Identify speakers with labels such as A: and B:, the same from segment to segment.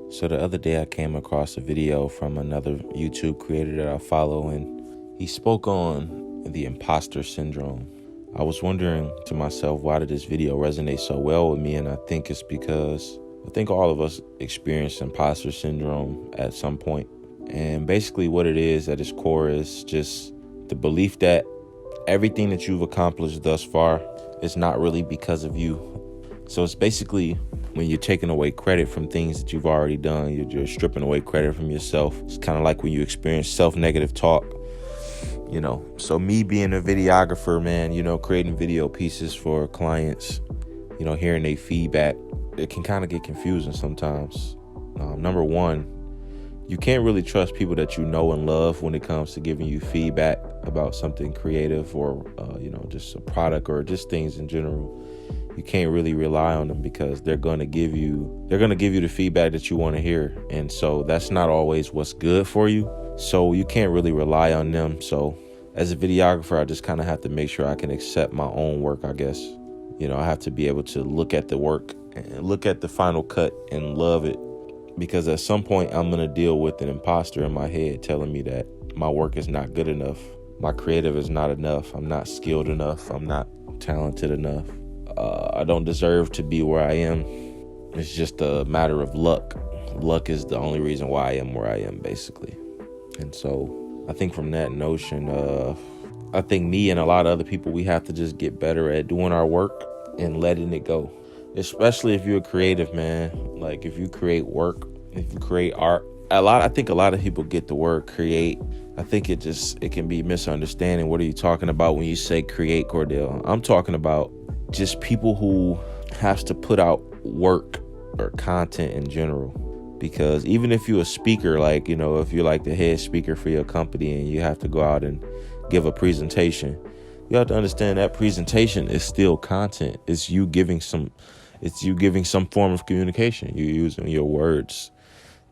A: So the other day I came across a video from another YouTube creator that I follow, and he spoke on the imposter syndrome. I was wondering to myself, why did this video resonate so well with me? And I think it's because I think all of us experience imposter syndrome at some point. And basically what it is at its core is just the belief that everything that you've accomplished thus far is not really because of you. So it's basically when you're taking away credit from things that you've already done, you're stripping away credit from yourself. It's kind of like when you experience self-negative talk, So me being a videographer, man, creating video pieces for clients, hearing their feedback, it can kind of get confusing sometimes. Number one, you can't really trust people that you know and love when it comes to giving you feedback about something creative or, just a product or just things in general. You can't really rely on them because they're going to give you the feedback that you want to hear. And so that's not always what's good for you. So you can't really rely on them. So as a videographer, I just kind of have to make sure I can accept my own work, I guess. I have to be able to look at the work and look at the final cut and love it. Because at some point I'm going to deal with an imposter in my head telling me that my work is not good enough. My creative is not enough. I'm not skilled enough. I'm not talented enough. I don't deserve to be where I am. It's just a matter of luck. Luck is the only reason why I am where I am, basically. And so I think from that notion, I think me and a lot of other people, we have to just get better at doing our work and letting it go. Especially if you're a creative, man. Like if you create work, if you create art. I think a lot of people get the word create. I think it can be misunderstanding. What are you talking about when you say create, Cordell? I'm talking about just people who has to put out work or content in general. Because even if you're a speaker, if you're like the head speaker for your company and you have to go out and give a presentation, you have to understand that presentation is still content. It's you giving some form of communication. You're using your words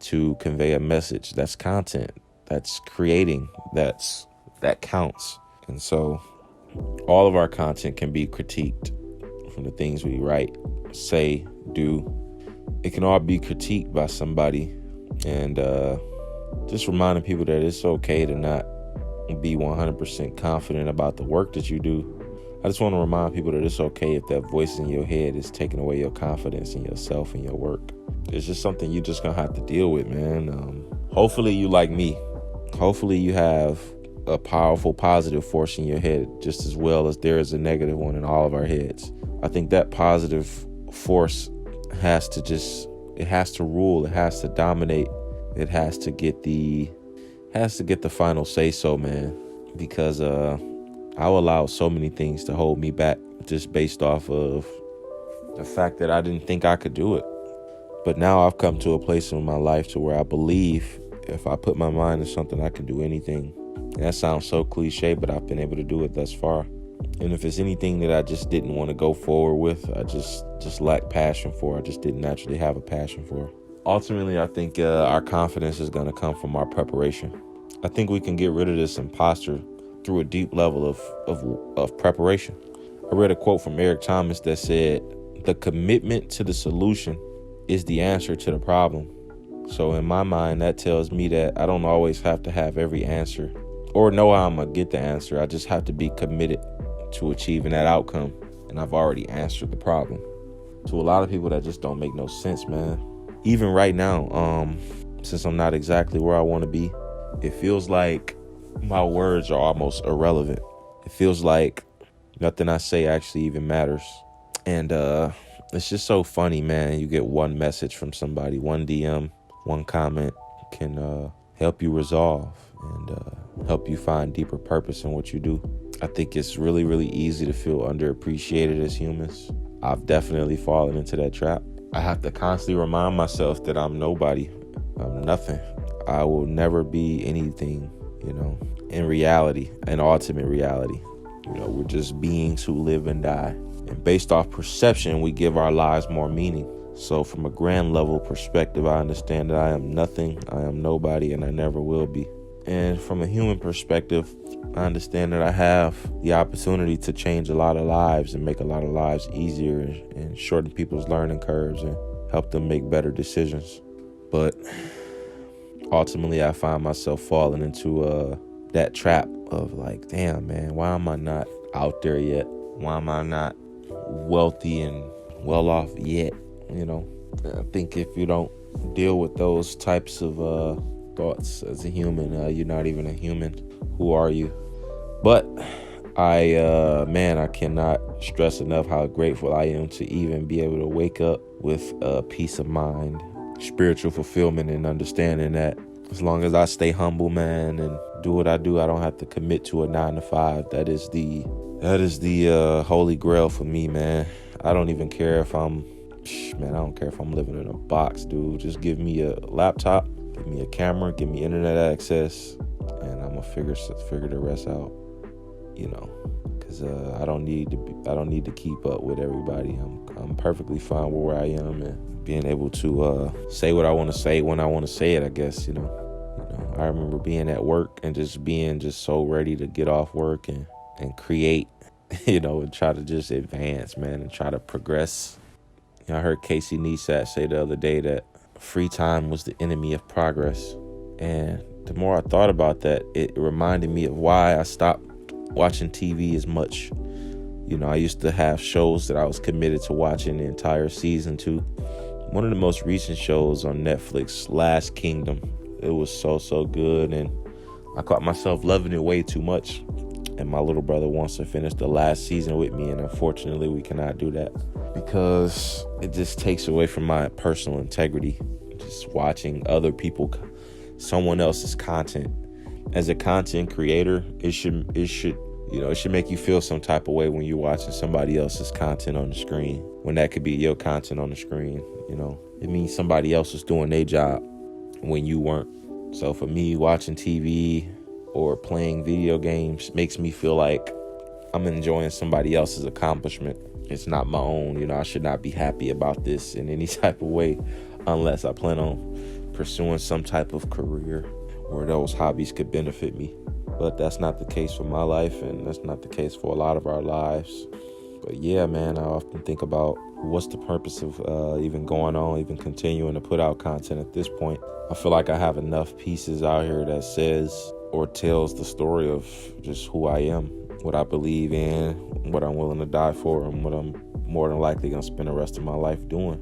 A: to convey a message. That's content. That's creating. That counts. And so all of our content can be critiqued from the things we write, say, do. It can all be critiqued by somebody. And just reminding people that it's okay to not be 100% confident about the work that you do. I just want to remind people that it's okay if that voice in your head is taking away your confidence in yourself and your work. It's just something you're just going to have to deal with, man. Hopefully you like me. Hopefully you have a powerful positive force in your head just as well as there is a negative one in all of our heads. I think that positive force has to rule. It has to dominate. It has to get the final say so, man. Because I'll allow so many things to hold me back just based off of the fact that I didn't think I could do it. But now I've come to a place in my life to where I believe if I put my mind to something, I can do anything. And that sounds so cliche, but I've been able to do it thus far. And if it's anything that I just didn't want to go forward with, I just lack passion for. I just didn't naturally have a passion for. Ultimately, I think our confidence is going to come from our preparation. I think we can get rid of this imposter through a deep level of preparation. I read a quote from Eric Thomas that said, "The commitment to the solution is the answer to the problem." So in my mind, that tells me that I don't always have to have every answer or know how I'm going to get the answer. I just have to be committed to achieving that outcome. And I've already answered the problem. To a lot of people, that just don't make no sense, man. Even right now, since I'm not exactly where I want to be, it feels like my words are almost irrelevant. It feels like nothing I say actually even matters. And it's just so funny, man. You get one message from somebody, one DM, one comment can help you resolve and help you find deeper purpose in what you do. I think it's really, really easy to feel underappreciated as humans. I've definitely fallen into that trap. I have to constantly remind myself that I'm nobody. I'm nothing. I will never be anything, in reality, in ultimate reality. We're just beings who live and die. And based off perception, we give our lives more meaning. So from a grand level perspective, I understand that I am nothing, I am nobody, and I never will be. And from a human perspective, I understand that I have the opportunity to change a lot of lives and make a lot of lives easier and shorten people's learning curves and help them make better decisions. But ultimately, I find myself falling into that trap of like, damn, man, why am I not out there yet? Why am I not wealthy and well off yet? I think if you don't deal with those types of thoughts as a human, you're not even a human. Who are you? But I cannot stress enough how grateful I am to even be able to wake up with peace of mind, spiritual fulfillment, and understanding that as long as I stay humble, man, and do what I do, I don't have to commit to a 9 to 5. That is the holy grail for me, man. I don't even care if I don't care if I'm living in a box, dude. Just give me a laptop, give me a camera, give me internet access, and I'm gonna figure the rest out. Because I don't need to keep up with everybody. I'm perfectly fine with where I am and being able to say what I want to say when I want to say it, I guess. I remember being at work and just being so ready to get off work and create, and try to just advance, man, and try to progress. I heard Casey Neistat say the other day that free time was the enemy of progress. And the more I thought about that, it reminded me of why I stopped watching TV as much. I used to have shows that I was committed to watching the entire season to. One of the most recent shows on Netflix, Last Kingdom, it was so good, and I caught myself loving it way too much. And my little brother wants to finish the last season with me, and unfortunately we cannot do that because it just takes away from my personal integrity. Just watching other people, someone else's content. As a content creator, it should make you feel some type of way when you're watching somebody else's content on the screen, when that could be your content on the screen. It means somebody else was doing their job when you weren't. So for me, watching TV or playing video games makes me feel like I'm enjoying somebody else's accomplishment. It's not my own. I should not be happy about this in any type of way unless I plan on pursuing some type of career where those hobbies could benefit me. But that's not the case for my life, and that's not the case for a lot of our lives. But yeah, man, I often think about what's the purpose of even going on, even continuing to put out content at this point. I feel like I have enough pieces out here that says or tells the story of just who I am, what I believe in, what I'm willing to die for, and what I'm more than likely going to spend the rest of my life doing.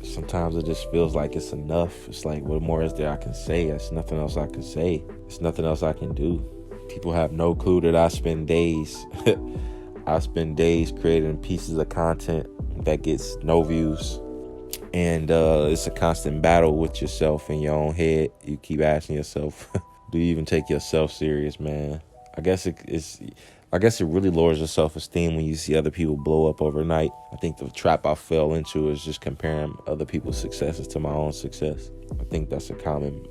A: Sometimes it just feels like it's enough. It's like, what more is there I can say? There's nothing else I can say. There's nothing else I can do. People have no clue that I spend days creating pieces of content that gets no views. And it's a constant battle with yourself in your own head. You keep asking yourself, do you even take yourself serious, man? I guess it really lowers your self-esteem when you see other people blow up overnight. I think the trap I fell into is just comparing other people's successes to my own success. I think that's a common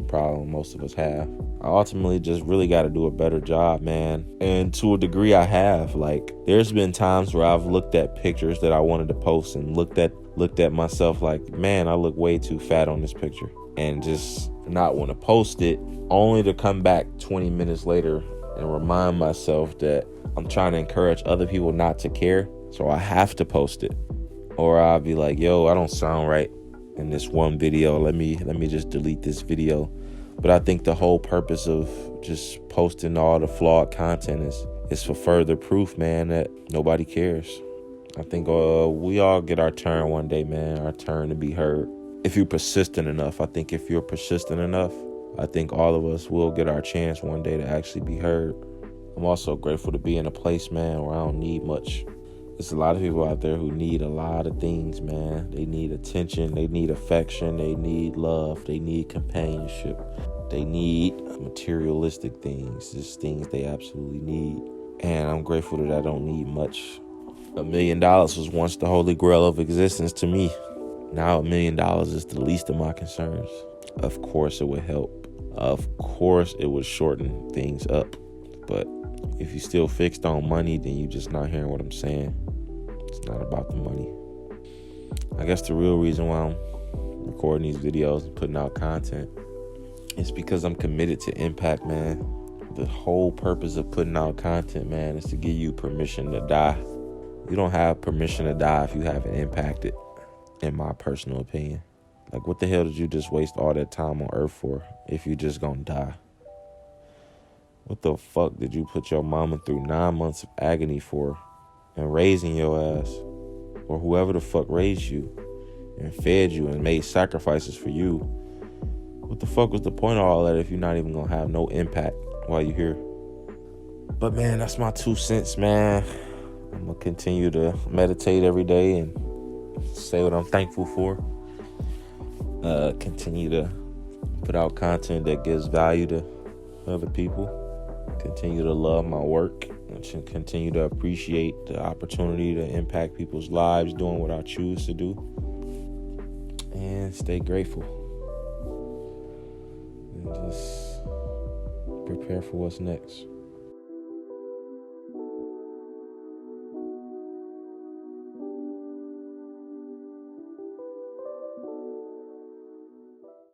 A: problem most of us have. I ultimately just really got to do a better job, man. And to a degree I have. Like, there's been times where I've looked at pictures that I wanted to post and looked at myself like, man, I look way too fat on this picture, and just not want to post it, only to come back 20 minutes later and remind myself that I'm trying to encourage other people not to care, so I have to post it. Or I'll be like, yo, I don't sound right in this one video. Let me just delete this video. But I think the whole purpose of just posting all the flawed content is for further proof, man, that nobody cares. I think we all get our turn one day, man, our turn to be heard. If you're persistent enough, I think I think all of us will get our chance one day to actually be heard. I'm also grateful to be in a place, man, where I don't need much. There's a lot of people out there who need a lot of things, man. They need attention, they need affection, they need love, they need companionship, they need materialistic things, just things they absolutely need. And I'm grateful that I don't need much. $1 million was once the holy grail of existence to me. Now $1 million is the least of my concerns. Of course it would help. Of course it would shorten things up. But if you're still fixed on money, then you're just not hearing what I'm saying. It's not about the money. I guess the real reason why I'm recording these videos and putting out content is because I'm committed to impact, man. The whole purpose of putting out content, man, is to give you permission to die. You don't have permission to die if you haven't impacted, in my personal opinion. Like, what the hell did you just waste all that time on earth for if you just gonna die? What the fuck did you put your mama through 9 months of agony for and raising your ass? Or whoever the fuck raised you and fed you and made sacrifices for you. What the fuck was the point of all that if you're not even gonna have no impact while you're here? But man, that's my 2 cents, man. I'm gonna continue to meditate every day and say what I'm thankful for. Continue to put out content that gives value to other people. Continue to love my work and continue to appreciate the opportunity to impact people's lives doing what I choose to do. And stay grateful. And just prepare for what's next.